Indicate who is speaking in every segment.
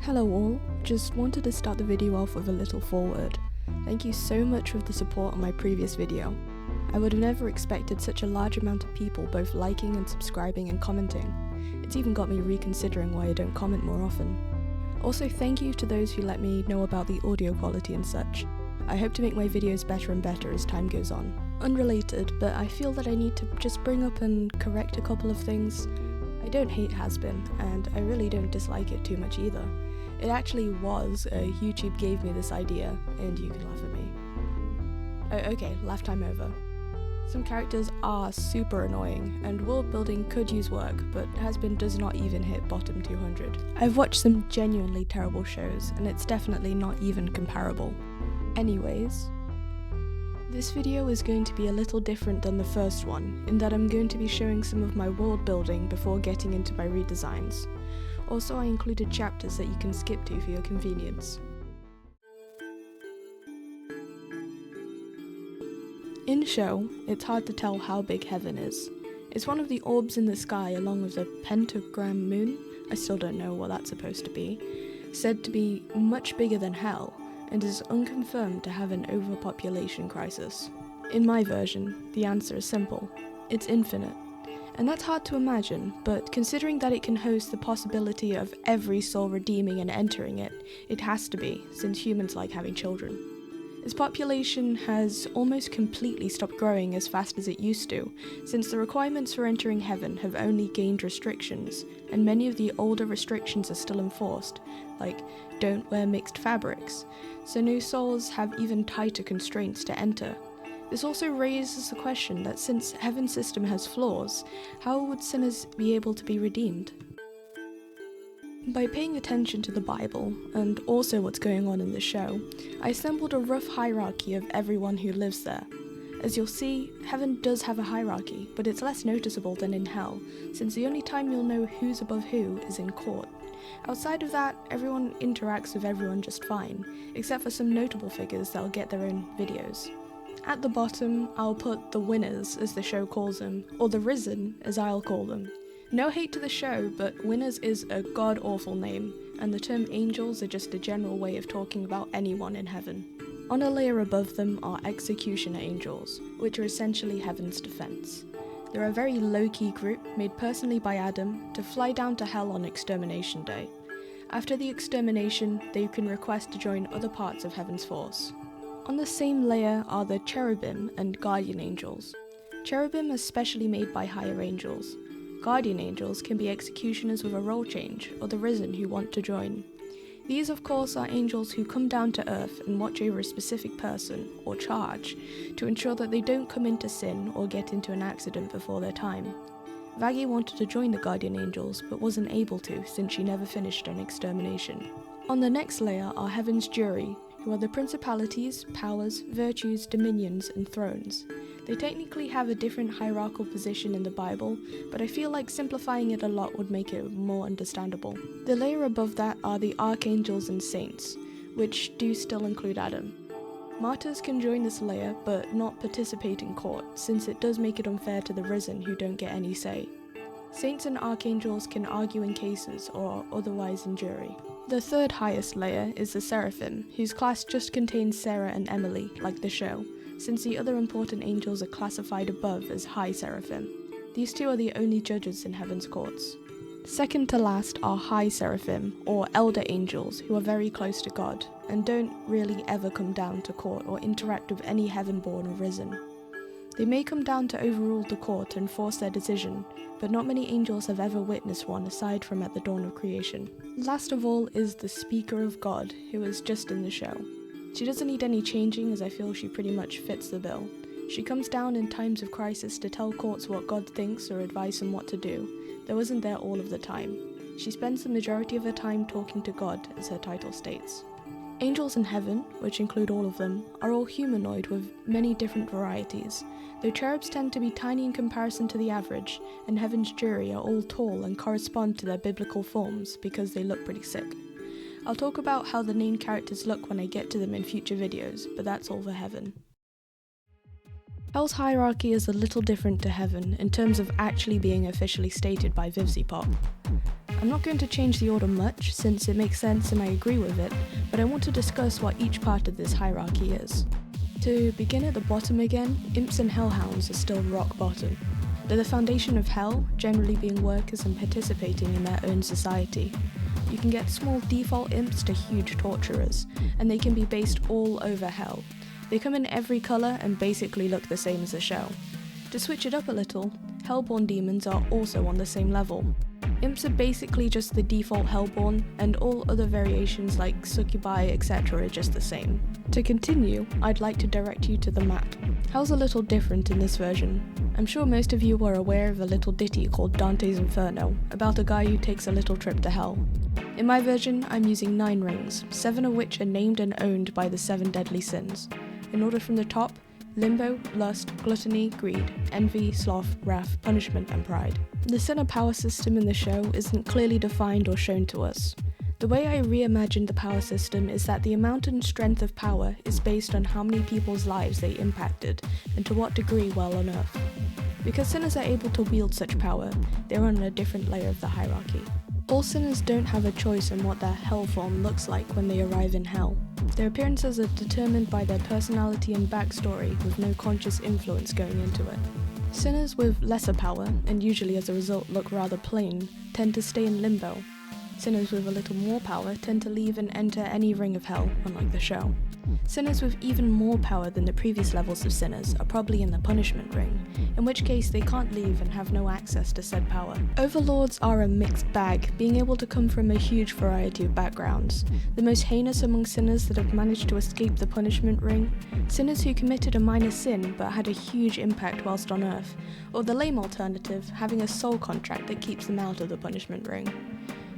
Speaker 1: Hello all, just wanted to start the video off with a little foreword. Thank you so much for the support on my previous video. I would have never expected such a large amount of people both liking and subscribing and commenting. It's even got me reconsidering why I don't comment more often. Also, thank you to those who let me know about the audio quality and such. I hope to make my videos better and better as time goes on. Unrelated, but I feel that I need to just bring up and correct a couple of things. I don't hate HAZBIN, and I really don't dislike it too much either. It actually was YouTube gave me this idea, and you can laugh at me. Oh, okay, laugh time over. Some characters are super annoying, and world building could use work, but HAZBIN does not even hit bottom 200. I've watched some genuinely terrible shows, and it's definitely not even comparable. Anyways, this video is going to be a little different than the first one, in that I'm going to be showing some of my world building before getting into my redesigns. Also, I included chapters that you can skip to for your convenience. In show, it's hard to tell how big heaven is. It's one of the orbs in the sky along with the pentagram moon, I still don't know what that's supposed to be, said to be much bigger than hell, and is unconfirmed to have an overpopulation crisis. In my version, the answer is simple. It's infinite. And that's hard to imagine, but considering that it can host the possibility of every soul redeeming and entering it, it has to be, since humans like having children. Its population has almost completely stopped growing as fast as it used to, since the requirements for entering heaven have only gained restrictions, and many of the older restrictions are still enforced, like don't wear mixed fabrics, so new souls have even tighter constraints to enter. This also raises the question that since heaven's system has flaws, how would sinners be able to be redeemed? By paying attention to the Bible, and also what's going on in the show, I assembled a rough hierarchy of everyone who lives there. As you'll see, heaven does have a hierarchy, but it's less noticeable than in hell, since the only time you'll know who's above who is in court. Outside of that, everyone interacts with everyone just fine, except for some notable figures that'll get their own videos. At the bottom, I'll put the winners, as the show calls them, or the risen, as I'll call them. No hate to the show, but winners is a god-awful name, and the term angels are just a general way of talking about anyone in heaven. On a layer above them are executioner angels, which are essentially heaven's defense. They're a very low-key group made personally by Adam to fly down to hell on extermination day. After the extermination, they can request to join other parts of heaven's force. On the same layer are the cherubim and guardian angels. Cherubim are specially made by higher angels. Guardian angels can be executioners with a role change, or the risen who want to join. These of course are angels who come down to earth and watch over a specific person, or charge, to ensure that they don't come into sin or get into an accident before their time. Vaggie wanted to join the guardian angels, but wasn't able to since she never finished an extermination. On the next layer are heaven's jury, who are the principalities, powers, virtues, dominions, and thrones. They technically have a different hierarchical position in the Bible, but I feel like simplifying it a lot would make it more understandable. The layer above that are the archangels and saints, which do still include Adam. Martyrs can join this layer, but not participate in court, since it does make it unfair to the risen who don't get any say. Saints and archangels can argue in cases or otherwise in jury. The third highest layer is the seraphim, whose class just contains Sarah and Emily, like the show, since the other important angels are classified above as high seraphim. These two are the only judges in heaven's courts. Second to last are high seraphim, or elder angels, who are very close to God, and don't really ever come down to court or interact with any heaven-born or risen. They may come down to overrule the court and force their decision, but not many angels have ever witnessed one aside from at the dawn of creation. Last of all is the Speaker of God, who is just in the show. She doesn't need any changing, as I feel she pretty much fits the bill. She comes down in times of crisis to tell courts what God thinks or advise them what to do, though isn't there all of the time. She spends the majority of her time talking to God, as her title states. Angels in heaven, which include all of them, are all humanoid with many different varieties, though cherubs tend to be tiny in comparison to the average, and heaven's jury are all tall and correspond to their biblical forms because they look pretty sick. I'll talk about how the main characters look when I get to them in future videos, but that's all for heaven. Hell's hierarchy is a little different to heaven in terms of actually being officially stated by VivziePop. I'm not going to change the order much, since it makes sense and I agree with it, but I want to discuss what each part of this hierarchy is. To begin at the bottom again, imps and hellhounds are still rock bottom. They're the foundation of hell, generally being workers and participating in their own society. You can get small default imps to huge torturers, and they can be based all over hell. They come in every colour and basically look the same as the shell. To switch it up a little, hellborn demons are also on the same level. Imps are basically just the default hellborn, and all other variations like succubi etc. are just the same. To continue, I'd like to direct you to the map. Hell's a little different in this version. I'm sure most of you are aware of a little ditty called Dante's Inferno, about a guy who takes a little trip to hell. In my version, I'm using 9 rings, 7 of which are named and owned by the 7 deadly sins. In order from the top: limbo, lust, gluttony, greed, envy, sloth, wrath, punishment, and pride. The sinner power system in the show isn't clearly defined or shown to us. The way I reimagined the power system is that the amount and strength of power is based on how many people's lives they impacted, and to what degree while on Earth. Because sinners are able to wield such power, they're on a different layer of the hierarchy. All sinners don't have a choice in what their hell form looks like when they arrive in hell. Their appearances are determined by their personality and backstory, with no conscious influence going into it. Sinners with lesser power, and usually as a result look rather plain, tend to stay in limbo. Sinners with a little more power tend to leave and enter any ring of hell, unlike the show. Sinners with even more power than the previous levels of sinners are probably in the punishment ring, in which case they can't leave and have no access to said power. Overlords are a mixed bag, being able to come from a huge variety of backgrounds. The most heinous among sinners that have managed to escape the punishment ring, sinners who committed a minor sin but had a huge impact whilst on Earth, or the lame alternative, having a soul contract that keeps them out of the punishment ring.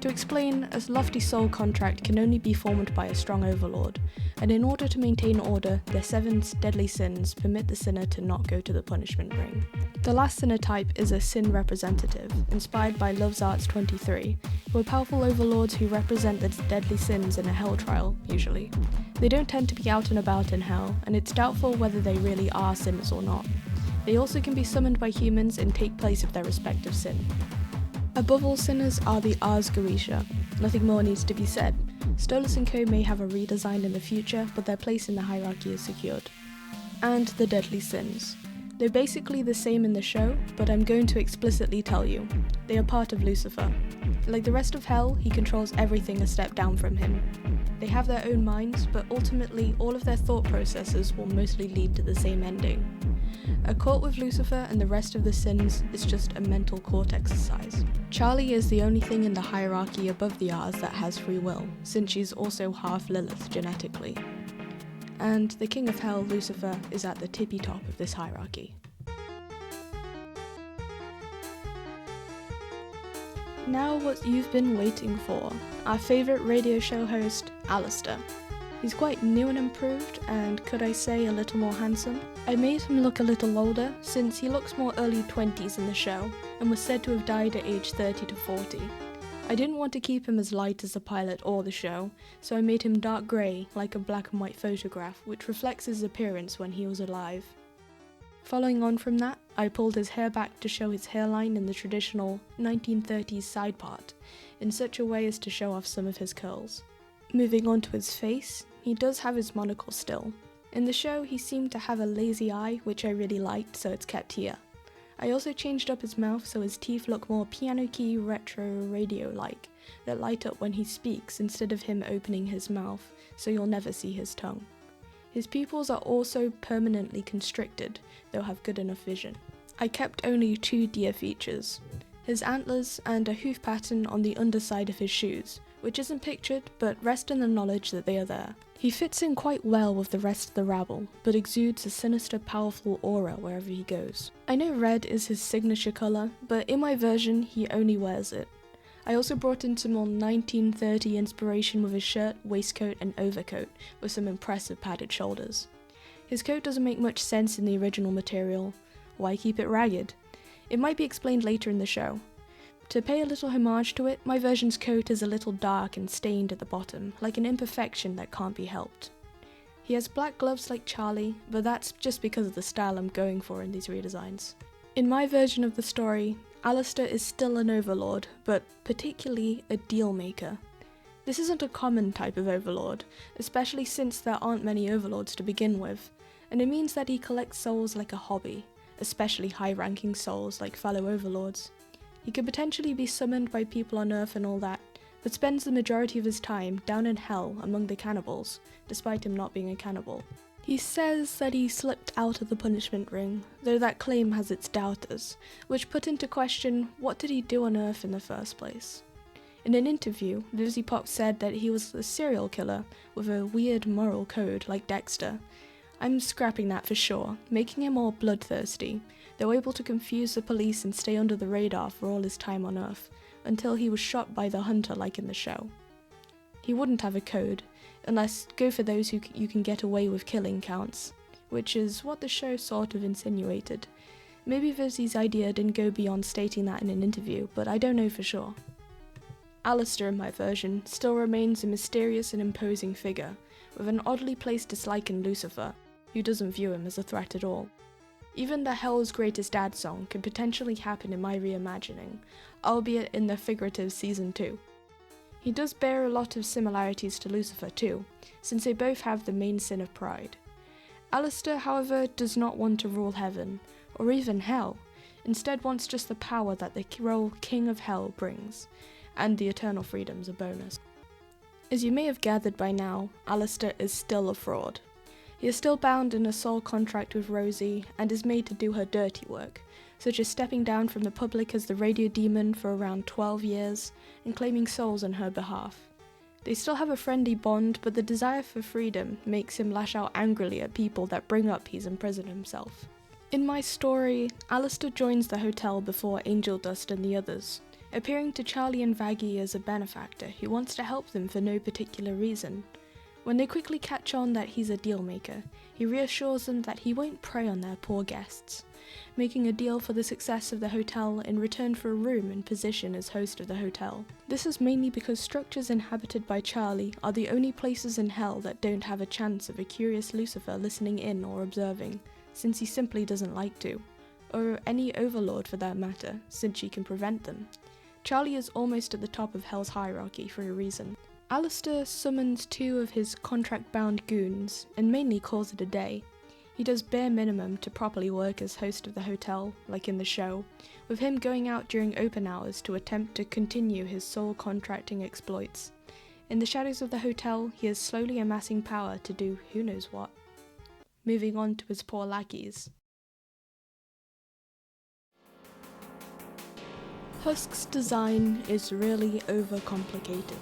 Speaker 1: To explain, a lofty soul contract can only be formed by a strong overlord, and in order to maintain order, their 7 deadly sins permit the sinner to not go to the punishment ring. The last sinner type is a sin representative, inspired by Love's Arts 23, who are powerful overlords who represent the deadly sins in a hell trial, usually. They don't tend to be out and about in hell, and it's doubtful whether they really are sinners or not. They also can be summoned by humans and take place of their respective sin. Above all sinners are the Ars Goetia. Nothing more needs to be said. Stolas & Co may have a redesign in the future, but their place in the hierarchy is secured. And the Deadly Sins. They're basically the same in the show, but I'm going to explicitly tell you. They are part of Lucifer. Like the rest of hell, he controls everything a step down from him. They have their own minds, but ultimately all of their thought processes will mostly lead to the same ending. A court with Lucifer and the rest of the sins is just a mental court exercise. Charlie is the only thing in the hierarchy above the Rs that has free will, since she's also half Lilith genetically. And the king of hell, Lucifer, is at the tippy top of this hierarchy. Now what you've been waiting for, our favourite radio show host, Alastor. He's quite new and improved, and could I say a little more handsome? I made him look a little older, since he looks more early 20s in the show, and was said to have died at age 30 to 40. I didn't want to keep him as light as the pilot or the show, so I made him dark grey, like a black and white photograph, which reflects his appearance when he was alive. Following on from that, I pulled his hair back to show his hairline in the traditional 1930s side part, in such a way as to show off some of his curls. Moving on to his face, he does have his monocle still. In the show, he seemed to have a lazy eye, which I really liked, so it's kept here. I also changed up his mouth so his teeth look more piano key retro radio-like, that light up when he speaks instead of him opening his mouth, so you'll never see his tongue. His pupils are also permanently constricted, though have good enough vision. I kept only 2 deer features, his antlers and a hoof pattern on the underside of his shoes, which isn't pictured, but rest in the knowledge that they are there. He fits in quite well with the rest of the rabble, but exudes a sinister, powerful aura wherever he goes. I know red is his signature colour, but in my version, he only wears it. I also brought in some more 1930 inspiration with his shirt, waistcoat and overcoat, with some impressive padded shoulders. His coat doesn't make much sense in the original material. Why keep it ragged? It might be explained later in the show. To pay a little homage to it, my version's coat is a little dark and stained at the bottom, like an imperfection that can't be helped. He has black gloves like Charlie, but that's just because of the style I'm going for in these redesigns. In my version of the story, Alastor is still an overlord, but particularly a deal maker. This isn't a common type of overlord, especially since there aren't many overlords to begin with, and it means that he collects souls like a hobby, especially high-ranking souls like fellow overlords. He could potentially be summoned by people on Earth and all that, but spends the majority of his time down in hell among the cannibals, despite him not being a cannibal. He says that he slipped out of the punishment ring, though that claim has its doubters, which put into question what did he do on Earth in the first place. In an interview, VivziePop said that he was a serial killer with a weird moral code like Dexter. I'm scrapping that for sure, making him more bloodthirsty, though able to confuse the police and stay under the radar for all his time on Earth, until he was shot by the hunter like in the show. He wouldn't have a code, unless go for those who you can get away with killing counts, which is what the show sort of insinuated. Maybe Vivzie's idea didn't go beyond stating that in an interview, but I don't know for sure. Alastor in my version still remains a mysterious and imposing figure, with an oddly placed dislike in Lucifer, who doesn't view him as a threat at all. Even the Hell's Greatest Dad song could potentially happen in my reimagining, albeit in the figurative season 2. He does bear a lot of similarities to Lucifer too, since they both have the main sin of pride. Alastor, however, does not want to rule heaven, or even hell, instead wants just the power that the role King of Hell brings, and the eternal freedom's a bonus. As you may have gathered by now, Alastor is still a fraud. He is still bound in a soul contract with Rosie, and is made to do her dirty work, such as stepping down from the public as the radio demon for around 12 years, and claiming souls on her behalf. They still have a friendly bond, but the desire for freedom makes him lash out angrily at people that bring up he's imprisoned himself. In my story, Alastor joins the hotel before Angel Dust and the others, appearing to Charlie and Vaggie as a benefactor who wants to help them for no particular reason. When they quickly catch on that he's a deal maker, he reassures them that he won't prey on their poor guests, making a deal for the success of the hotel in return for a room and position as host of the hotel. This is mainly because structures inhabited by Charlie are the only places in hell that don't have a chance of a curious Lucifer listening in or observing, since he simply doesn't like to, or any overlord for that matter, since she can prevent them. Charlie is almost at the top of Hell's hierarchy for a reason. Alastor summons 2 of his contract-bound goons, and mainly calls it a day. He does bare minimum to properly work as host of the hotel, like in the show, with him going out during open hours to attempt to continue his soul contracting exploits. In the shadows of the hotel, he is slowly amassing power to do who knows what. Moving on to his poor lackeys. Husk's design is really overcomplicated.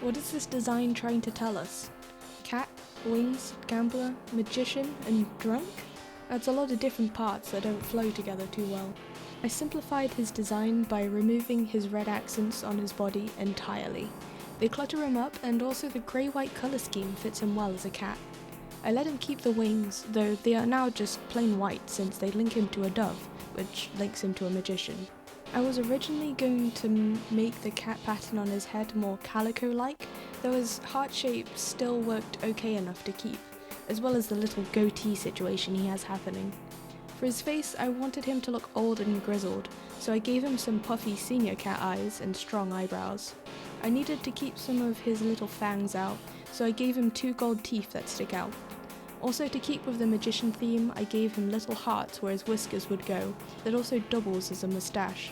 Speaker 1: What is this design trying to tell us? Cat, wings, gambler, magician, and drunk? That's a lot of different parts that don't flow together too well. I simplified his design by removing his red accents on his body entirely. They clutter him up, and also the grey-white colour scheme fits him well as a cat. I let him keep the wings, though they are now just plain white since they link him to a dove, which links him to a magician. I was originally going to make the cat pattern on his head more calico-like, though his heart shape still worked okay enough to keep, as well as the little goatee situation he has happening. For his face, I wanted him to look old and grizzled, so I gave him some puffy senior cat eyes and strong eyebrows. I needed to keep some of his little fangs out, so I gave him 2 gold teeth that stick out. Also, to keep with the magician theme, I gave him little hearts where his whiskers would go, that also doubles as a moustache.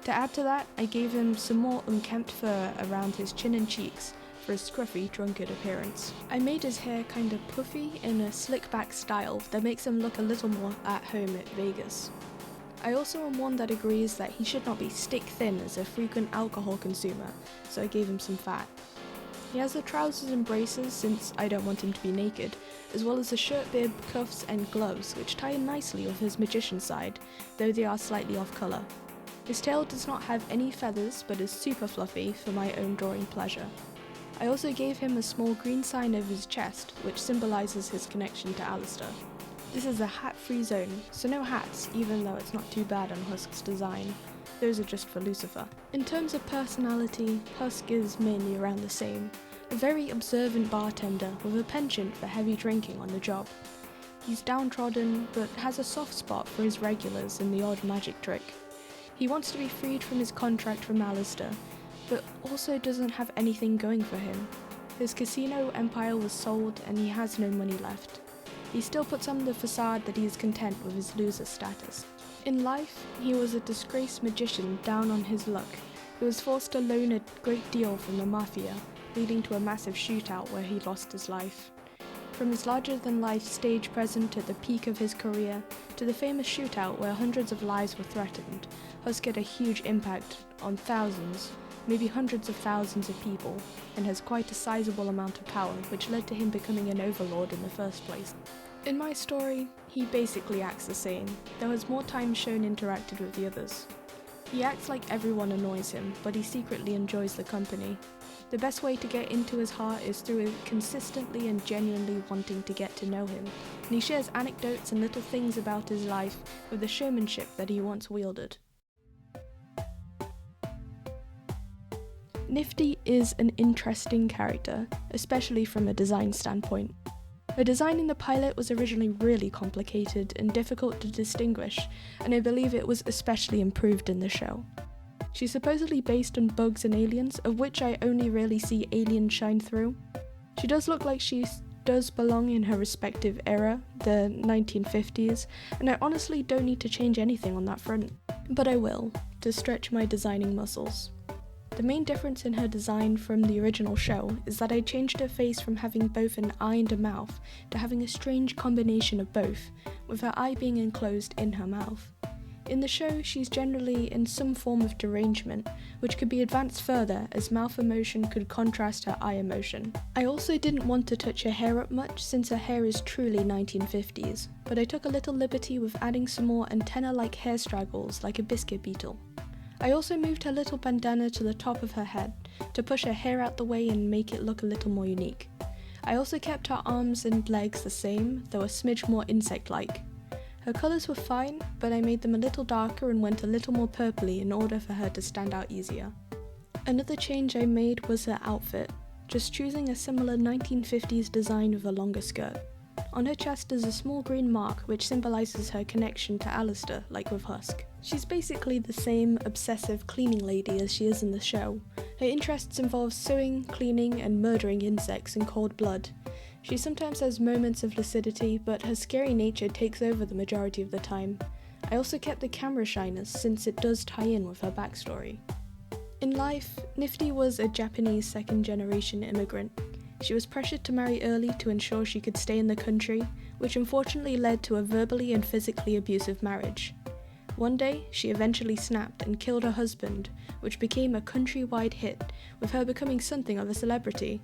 Speaker 1: To add to that, I gave him some more unkempt fur around his chin and cheeks for a scruffy, drunkard appearance. I made his hair kind of puffy in a slick back style that makes him look a little more at home at Vegas. I also am one that agrees that he should not be stick thin as a frequent alcohol consumer, so I gave him some fat. He has the trousers and braces since I don't want him to be naked, as well as a shirt bib, cuffs and gloves which tie in nicely with his magician side, though they are slightly off colour. His tail does not have any feathers but is super fluffy for my own drawing pleasure. I also gave him a small green sign over his chest which symbolises his connection to Alastor. This is a hat-free zone, so no hats, even though it's not too bad on Husk's design. Those are just for Lucifer. In terms of personality, Husk is mainly around the same. A very observant bartender with a penchant for heavy drinking on the job. He's downtrodden, but has a soft spot for his regulars and the odd magic trick. He wants to be freed from his contract from Alastor, but also doesn't have anything going for him. His casino empire was sold and he has no money left. He still puts on the facade that he is content with his loser status. In life, he was a disgraced magician down on his luck, who was forced to loan a great deal from the mafia, leading to a massive shootout where he lost his life. From his larger-than-life stage presence at the peak of his career, to the famous shootout where hundreds of lives were threatened, Husk had a huge impact on thousands, maybe hundreds of thousands of people, and has quite a sizable amount of power, which led to him becoming an overlord in the first place. In my story, he basically acts the same, though has more times shown interacted with the others. He acts like everyone annoys him, but he secretly enjoys the company. The best way to get into his heart is through consistently and genuinely wanting to get to know him, and he shares anecdotes and little things about his life with the showmanship that he once wielded. Niffty is an interesting character, especially from a design standpoint. Her design in the pilot was originally really complicated and difficult to distinguish, and I believe it was especially improved in the show. She's supposedly based on bugs and aliens, of which I only really see aliens shine through. She does look like she does belong in her respective era, the 1950s, and I honestly don't need to change anything on that front. But I will, to stretch my designing muscles. The main difference in her design from the original show is that I changed her face from having both an eye and a mouth to having a strange combination of both, with her eye being enclosed in her mouth. In the show, she's generally in some form of derangement, which could be advanced further as mouth emotion could contrast her eye emotion. I also didn't want to touch her hair up much since her hair is truly 1950s, but I took a little liberty with adding some more antenna-like hair straggles like a biscuit beetle. I also moved her little bandana to the top of her head to push her hair out the way and make it look a little more unique. I also kept her arms and legs the same, though a smidge more insect-like. Her colours were fine, but I made them a little darker and went a little more purpley in order for her to stand out easier. Another change I made was her outfit, just choosing a similar 1950s design with a longer skirt. On her chest is a small green mark which symbolises her connection to Alastor, like with Husk. She's basically the same obsessive cleaning lady as she is in the show. Her interests involve sewing, cleaning, and murdering insects in cold blood. She sometimes has moments of lucidity, but her scary nature takes over the majority of the time. I also kept the camera shyness since it does tie in with her backstory. In life, Niffty was a Japanese second-generation immigrant. She was pressured to marry early to ensure she could stay in the country, which unfortunately led to a verbally and physically abusive marriage. One day, she eventually snapped and killed her husband, which became a countrywide hit, with her becoming something of a celebrity.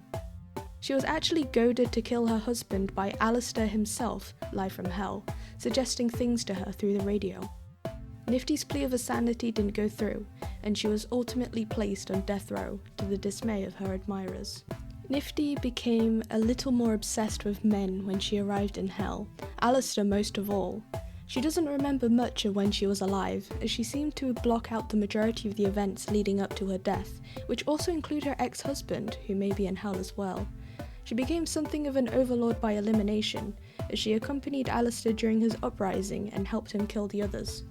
Speaker 1: She was actually goaded to kill her husband by Alastor himself, live from hell, suggesting things to her through the radio. Niffty's plea of insanity didn't go through, and she was ultimately placed on death row, to the dismay of her admirers. Niffty became a little more obsessed with men when she arrived in hell, Alastor most of all. She doesn't remember much of when she was alive, as she seemed to block out the majority of the events leading up to her death, which also include her ex-husband, who may be in hell as well. She became something of an overlord by elimination, as she accompanied Alastor during his uprising and helped him kill the others.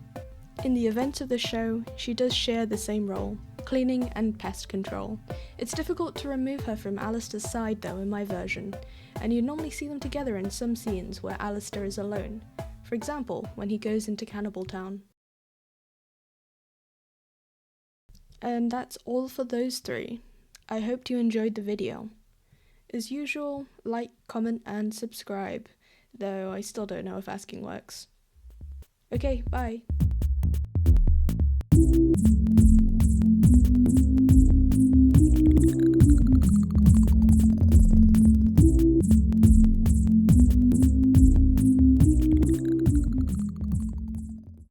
Speaker 1: In the events of the show, she does share the same role, cleaning and pest control. It's difficult to remove her from Alastor's side though in my version, and you normally see them together in some scenes where Alastor is alone. For example, when he goes into Cannibal Town. And that's all for those three. I hope you enjoyed the video. As usual, like, comment and subscribe, though I still don't know if asking works. Okay, bye!